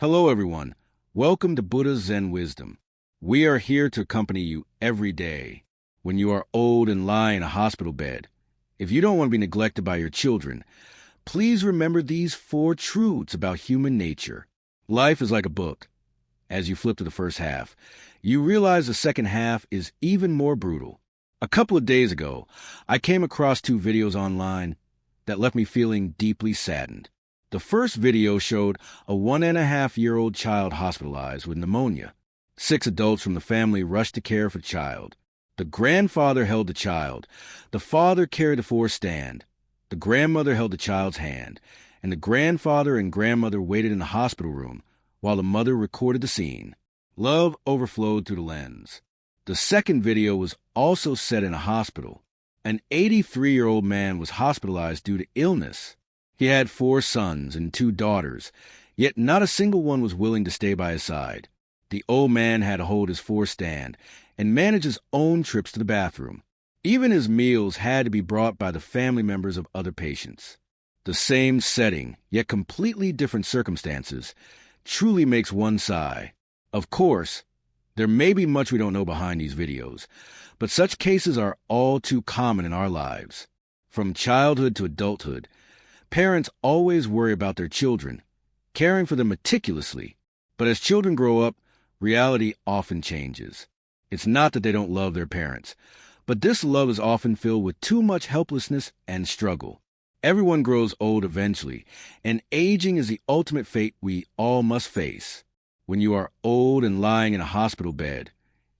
Hello, everyone. Welcome to Buddha's Zen Wisdom. We are here to accompany you every day. When you are old and lie in a hospital bed, if you don't want to be neglected by your children, please remember these 4 truths about human nature. Life is like a book. As you flip to the first half, you realize the second half is even more brutal. A couple of days ago, I came across 2 videos online that left me feeling deeply saddened. The first video showed a 1.5-year-old child hospitalized with pneumonia. 6 adults from the family rushed to care for the child. The grandfather held the child. The father carried the forced stand. The grandmother held the child's hand, and the grandfather and grandmother waited in the hospital room while the mother recorded the scene. Love overflowed through the lens. The second video was also set in a hospital. An 83-year-old man was hospitalized due to illness. He had 4 sons and 2 daughters, yet not a single one was willing to stay by his side. The old man had to hold his forced stand and manage his own trips to the bathroom. Even his meals had to be brought by the family members of other patients. The same setting, yet completely different circumstances, truly makes one sigh. Of course, there may be much we don't know behind these videos, but such cases are all too common in our lives. From childhood to adulthood, parents always worry about their children, caring for them meticulously. But as children grow up, reality often changes. It's not that they don't love their parents, but this love is often filled with too much helplessness and struggle. Everyone grows old eventually, and aging is the ultimate fate we all must face. When you are old and lying in a hospital bed,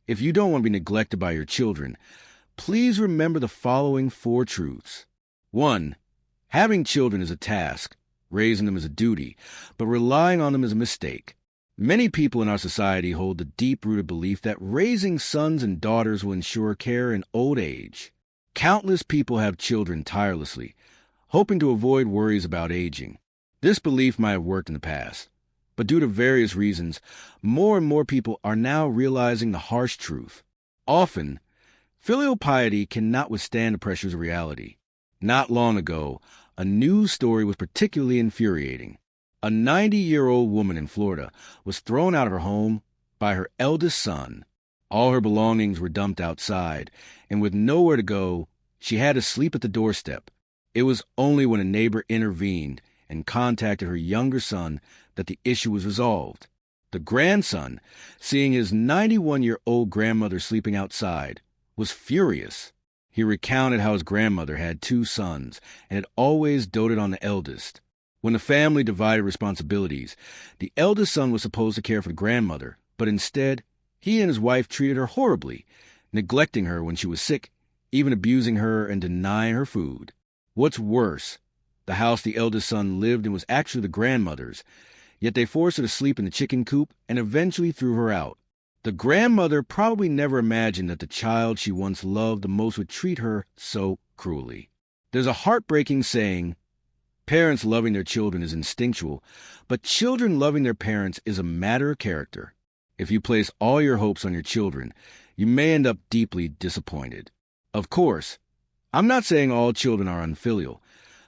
if you don't want to be neglected by your children, please remember the following 4 truths. 1. Having children is a task, raising them is a duty, but relying on them is a mistake. Many people in our society hold the deep-rooted belief that raising sons and daughters will ensure care in old age. Countless people have children tirelessly, hoping to avoid worries about aging. This belief might have worked in the past, but due to various reasons, more and more people are now realizing the harsh truth. Often, filial piety cannot withstand the pressures of reality. Not long ago, a news story was particularly infuriating. A 90-year-old woman in Florida was thrown out of her home by her eldest son. All her belongings were dumped outside, and with nowhere to go, she had to sleep at the doorstep. It was only when a neighbor intervened and contacted her younger son that the issue was resolved. The grandson, seeing his 91-year-old grandmother sleeping outside, was furious. He recounted how his grandmother had 2 sons and had always doted on the eldest. When the family divided responsibilities, the eldest son was supposed to care for the grandmother, but instead, he and his wife treated her horribly, neglecting her when she was sick, even abusing her and denying her food. What's worse, the house the eldest son lived in was actually the grandmother's, yet they forced her to sleep in the chicken coop and eventually threw her out. The grandmother probably never imagined that the child she once loved the most would treat her so cruelly. There's a heartbreaking saying, parents loving their children is instinctual, but children loving their parents is a matter of character. If you place all your hopes on your children, you may end up deeply disappointed. Of course, I'm not saying all children are unfilial,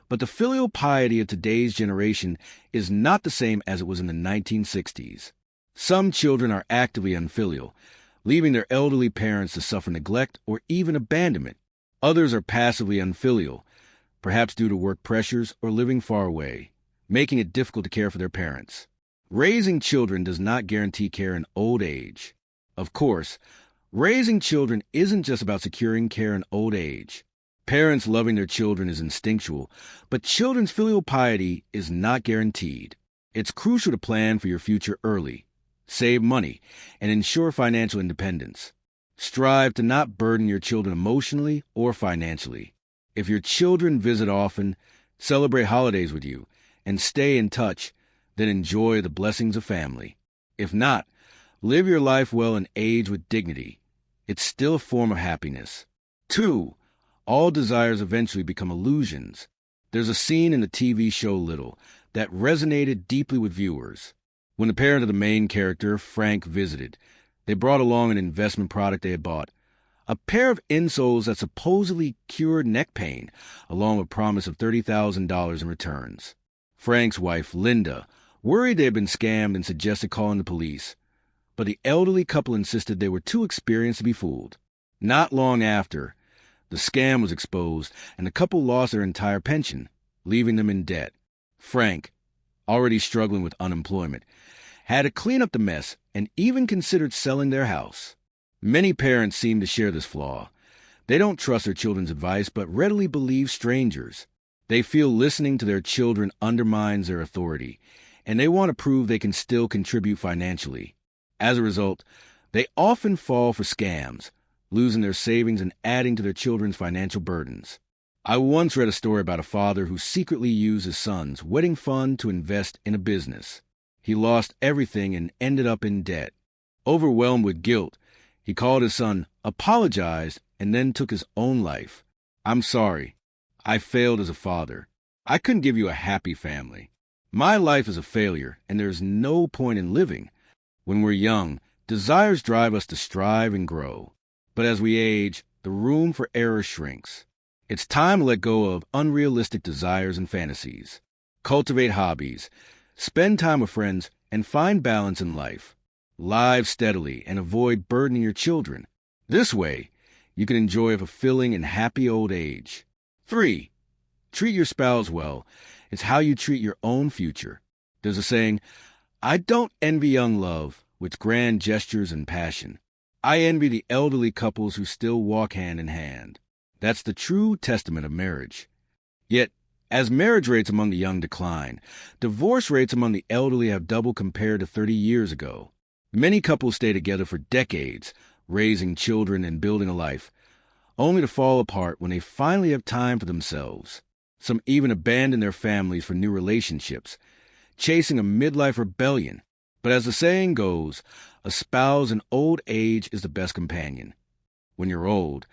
but the filial piety of today's generation is not the same as it was in the 1960s. Some children are actively unfilial, leaving their elderly parents to suffer neglect or even abandonment. Others are passively unfilial, perhaps due to work pressures or living far away, making it difficult to care for their parents. Raising children does not guarantee care in old age. Of course, raising children isn't just about securing care in old age. Parents loving their children is instinctual, but children's filial piety is not guaranteed. It's crucial to plan for your future early, save money, and ensure financial independence. Strive to not burden your children emotionally or financially. If your children visit often, celebrate holidays with you, and stay in touch, then enjoy the blessings of family. If not, live your life well and age with dignity. It's still a form of happiness. 2. All desires eventually become illusions. There's a scene in the TV show Little that resonated deeply with viewers. When the parent of the main character, Frank, visited, they brought along an investment product they had bought, a pair of insoles that supposedly cured neck pain, along with a promise of $30,000 in returns. Frank's wife, Linda, worried they had been scammed and suggested calling the police. But the elderly couple insisted they were too experienced to be fooled. Not long after, the scam was exposed, and the couple lost their entire pension, leaving them in debt. Frank, already struggling with unemployment, had to clean up the mess and even considered selling their house. Many parents seem to share this flaw. They don't trust their children's advice, but readily believe strangers. They feel listening to their children undermines their authority, and they want to prove they can still contribute financially. As a result, they often fall for scams, losing their savings and adding to their children's financial burdens. I once read a story about a father who secretly used his son's wedding fund to invest in a business. He lost everything and ended up in debt. Overwhelmed with guilt, he called his son, apologized, and then took his own life. "I'm sorry. I failed as a father. I couldn't give you a happy family. My life is a failure, and there's no point in living." When we're young, desires drive us to strive and grow. But as we age, the room for error shrinks. It's time to let go of unrealistic desires and fantasies. Cultivate hobbies, spend time with friends, and find balance in life. Live steadily and avoid burdening your children. This way, you can enjoy a fulfilling and happy old age. 3. Treat your spouse well. It's how you treat your own future. There's a saying, "I don't envy young love with grand gestures and passion. I envy the elderly couples who still walk hand in hand." That's the true testament of marriage. Yet, as marriage rates among the young decline, divorce rates among the elderly have doubled compared to 30 years ago. Many couples stay together for decades, raising children and building a life, only to fall apart when they finally have time for themselves. Some even abandon their families for new relationships, chasing a midlife rebellion. But as the saying goes, a spouse in old age is the best companion. When you're old,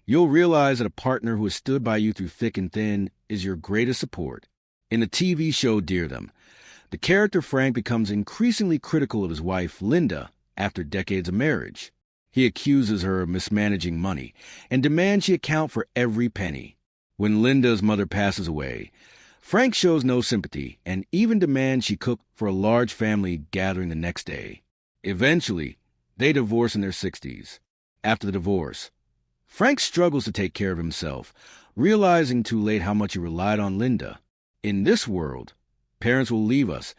you'll realize that a partner who has stood by you through thick and thin is your greatest support. In the TV show Dear Them, the character Frank becomes increasingly critical of his wife, Linda, after decades of marriage. He accuses her of mismanaging money and demands she account for every penny. When Linda's mother passes away, Frank shows no sympathy and even demands she cook for a large family gathering the next day. Eventually, they divorce in their 60s. After the divorce, Frank struggles to take care of himself, realizing too late how much he relied on Linda. In this world, parents will leave us,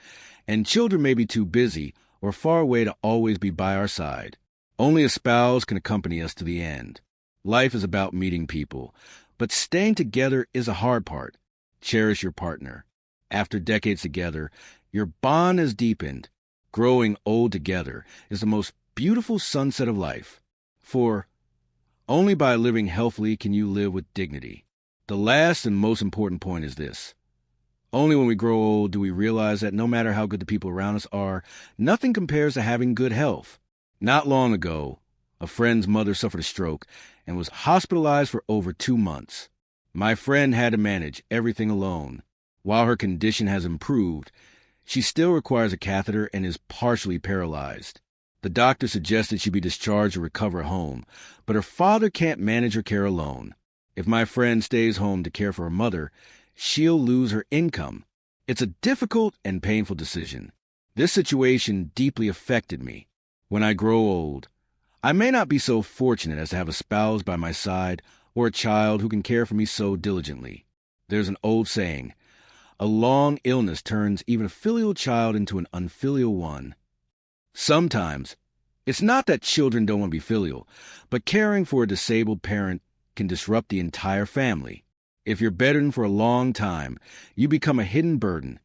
and children may be too busy or far away to always be by our side. Only a spouse can accompany us to the end. Life is about meeting people, but staying together is a hard part. Cherish your partner. After decades together, your bond has deepened. Growing old together is the most beautiful sunset of life. For only by living healthily can you live with dignity. The last and most important point is this. Only when we grow old do we realize that no matter how good the people around us are, nothing compares to having good health. Not long ago, a friend's mother suffered a stroke and was hospitalized for over 2 months. My friend had to manage everything alone. While her condition has improved, she still requires a catheter and is partially paralyzed. The doctor suggested she be discharged to recover home, but her father can't manage her care alone. If my friend stays home to care for her mother, she'll lose her income. It's a difficult and painful decision. This situation deeply affected me. When I grow old, I may not be so fortunate as to have a spouse by my side or a child who can care for me so diligently. There's an old saying, a long illness turns even a filial child into an unfilial one. Sometimes, it's not that children don't want to be filial, but caring for a disabled parent can disrupt the entire family. If you're bedridden for a long time, you become a hidden burden,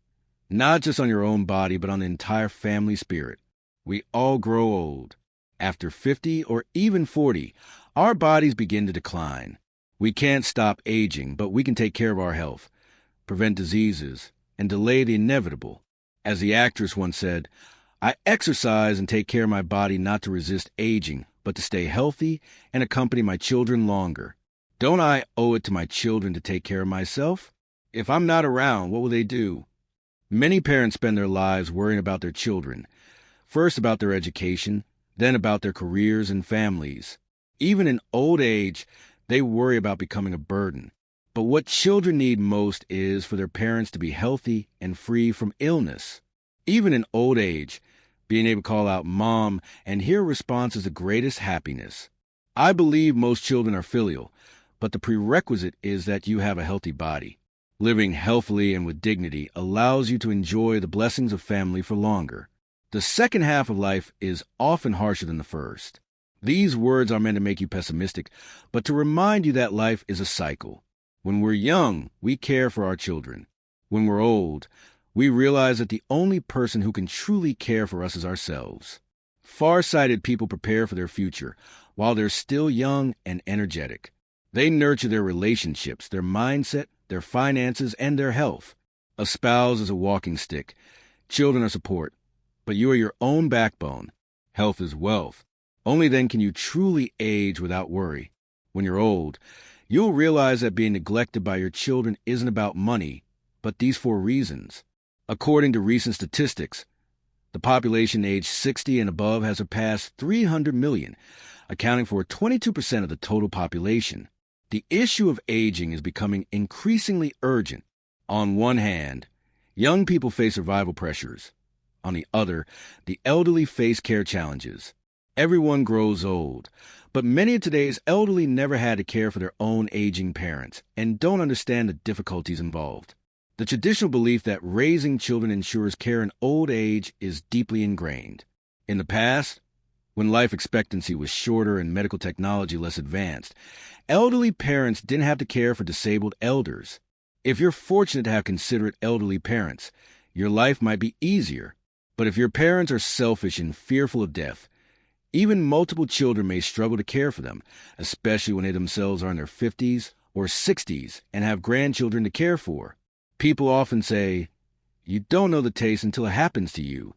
not just on your own body, but on the entire family spirit. We all grow old. After 50 or even 40, our bodies begin to decline. We can't stop aging, but we can take care of our health, prevent diseases, and delay the inevitable. As the actress once said, "I exercise and take care of my body not to resist aging, but to stay healthy and accompany my children longer." Don't I owe it to my children to take care of myself? If I'm not around, what will they do? Many parents spend their lives worrying about their children, first about their education, then about their careers and families. Even in old age, they worry about becoming a burden. But what children need most is for their parents to be healthy and free from illness. Even in old age, being able to call out mom and hear a response is the greatest happiness. I believe most children are filial, but the prerequisite is that you have a healthy body. Living healthily and with dignity allows you to enjoy the blessings of family for longer. The second half of life is often harsher than the first. These words are meant to make you pessimistic, but to remind you that life is a cycle. When we're young, we care for our children. When we're old, we realize that the only person who can truly care for us is ourselves. Far-sighted people prepare for their future while they're still young and energetic. They nurture their relationships, their mindset, their finances, and their health. A spouse is a walking stick. Children are support. But you are your own backbone. Health is wealth. Only then can you truly age without worry. When you're old, you'll realize that being neglected by your children isn't about money, but these 4 reasons. According to recent statistics, the population aged 60 and above has surpassed 300 million, accounting for 22% of the total population. The issue of aging is becoming increasingly urgent. On one hand, young people face survival pressures. On the other, the elderly face care challenges. Everyone grows old, but many of today's elderly never had to care for their own aging parents and don't understand the difficulties involved. The traditional belief that raising children ensures care in old age is deeply ingrained. In the past, when life expectancy was shorter and medical technology less advanced, elderly parents didn't have to care for disabled elders. If you're fortunate to have considerate elderly parents, your life might be easier. But if your parents are selfish and fearful of death, even multiple children may struggle to care for them, especially when they themselves are in their 50s or 60s and have grandchildren to care for. People often say, "You don't know the taste until it happens to you."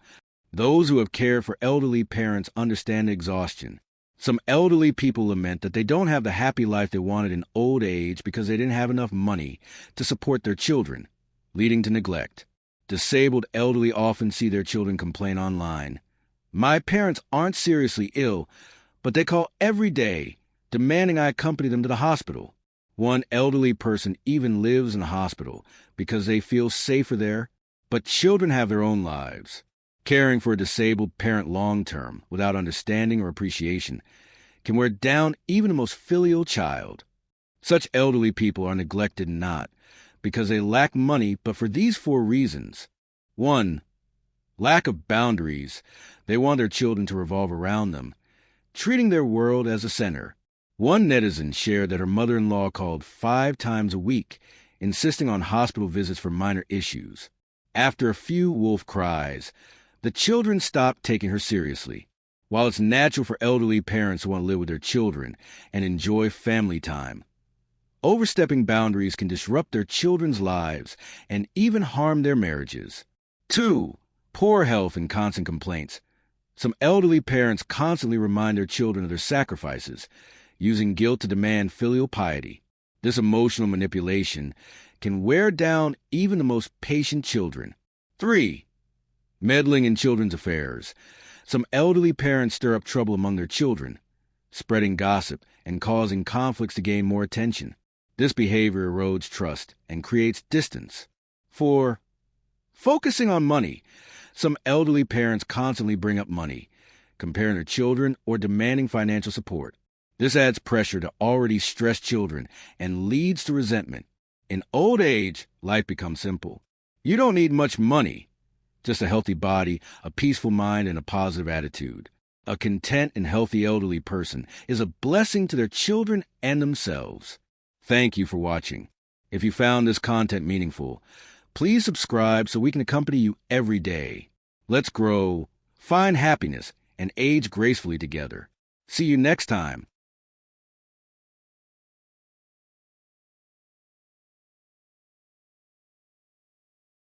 Those who have cared for elderly parents understand the exhaustion. Some elderly people lament that they don't have the happy life they wanted in old age because they didn't have enough money to support their children, leading to neglect. Disabled elderly often see their children complain online. "My parents aren't seriously ill, but they call every day, demanding I accompany them to the hospital." One elderly person even lives in the hospital because they feel safer there, but children have their own lives. Caring for a disabled parent long-term, without understanding or appreciation, can wear down even the most filial child. Such elderly people are neglected not because they lack money, but for these 4 reasons. 1. Lack of boundaries. They want their children to revolve around them, treating their world as a center. One netizen shared that her mother-in-law called 5 times a week, insisting on hospital visits for minor issues. After a few wolf cries, the children stopped taking her seriously. While it's natural for elderly parents to want to live with their children and enjoy family time, overstepping boundaries can disrupt their children's lives and even harm their marriages. 2. Poor health and constant complaints. Some elderly parents constantly remind their children of their sacrifices, using guilt to demand filial piety. This emotional manipulation can wear down even the most patient children. 3. Meddling in children's affairs. Some elderly parents stir up trouble among their children, spreading gossip and causing conflicts to gain more attention. This behavior erodes trust and creates distance. 4. Focusing on money. Some elderly parents constantly bring up money, comparing their children or demanding financial support. This adds pressure to already stressed children and leads to resentment. In old age, life becomes simple. You don't need much money, just a healthy body, a peaceful mind, and a positive attitude. A content and healthy elderly person is a blessing to their children and themselves. Thank you for watching. If you found this content meaningful, please subscribe so we can accompany you every day. Let's grow, find happiness, and age gracefully together. See you next time